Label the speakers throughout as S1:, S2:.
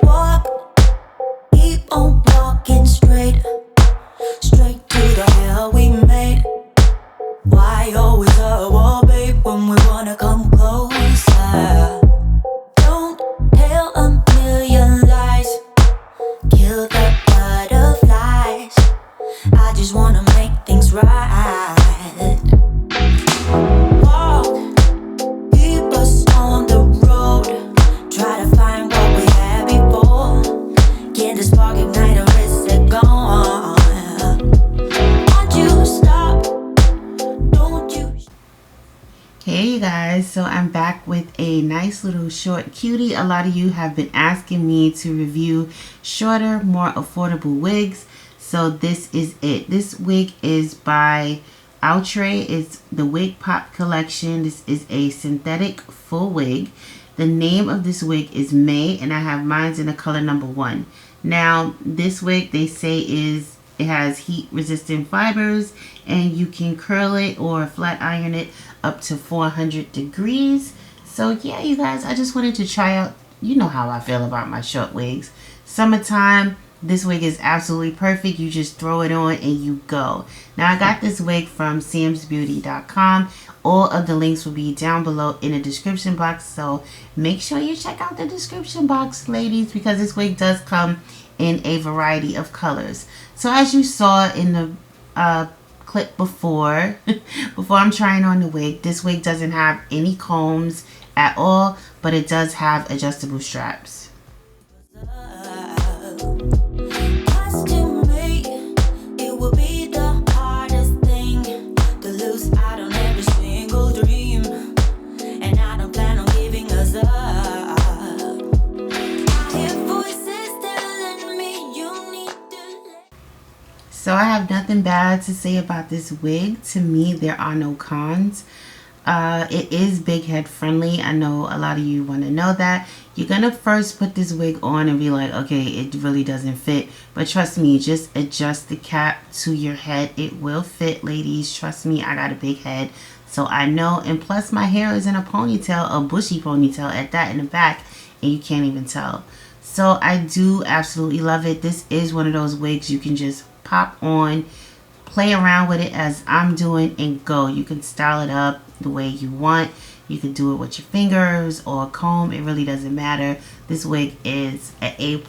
S1: Walk, keep on walking straight, straight to the hell we made. Why always a wall, babe, when we wanna come closer? Don't tell a million lies, kill the butterflies. I just wanna make things right. Walk, keep us on the road, try to find what we had before. Can the spark ignite or is it gone? Won't you stop? Don't you?
S2: Hey you guys, so I'm back with a nice little short cutie. A lot of you have been asking me to review shorter, more affordable wigs. So this is it. This wig is by Outre. It's the Wig Pop collection. This is a synthetic full wig. The name of this wig is May, and I have mine in the color number 1. Now this wig, they say, it has heat resistant fibers, and you can curl it or flat iron it up to 400 degrees. So yeah, you guys, I just wanted to try out, you know how I feel about my short wigs. Summertime, this wig is absolutely perfect. You just throw it on and you go. Now I got this wig from samsbeauty.com. All of the links will be down below in the description box, so make sure you check out the description box, ladies, because this wig does come in a variety of colors. So as you saw in the clip before I'm trying on the wig, this wig doesn't have any combs at all, but it does have adjustable straps. So I have nothing bad to say about this wig. To me, there are no cons. It is big head friendly. I know a lot of you want to know that. You're going to first put this wig on and be like, okay, it really doesn't fit. But trust me, just adjust the cap to your head. It will fit, ladies. Trust me, I got a big head, so I know. And plus, my hair is in a ponytail, a bushy ponytail at that in the back, and you can't even tell. So I do absolutely love it. This is one of those wigs you can just pop on, play around with it as I'm doing, and go. You can style it up the way you want. You can do it with your fingers or a comb. It really doesn't matter. This wig is an A+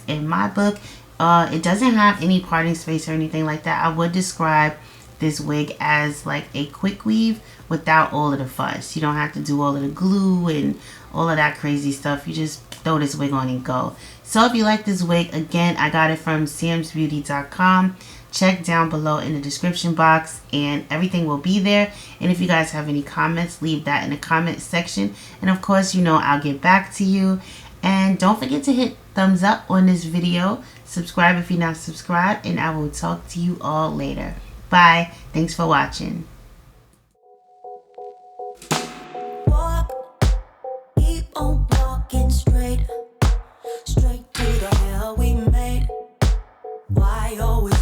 S2: in my book. It doesn't have any parting space or anything like that. I would describe this wig as like a quick weave without all of the fuss. You don't have to do all of the glue and all of that crazy stuff. You just throw this wig on and go. So if you like this wig, again, I got it from samsbeauty.com. Check down below in the description box and everything will be there. And if you guys have any comments, leave that in the comment section. And of course, you know, I'll get back to you. And don't forget to hit thumbs up on this video. Subscribe if you're not subscribed, and I will talk to you all later. Bye. Thanks for watching.
S1: Walk, keep on walking straight, straight to the hell we made. Why always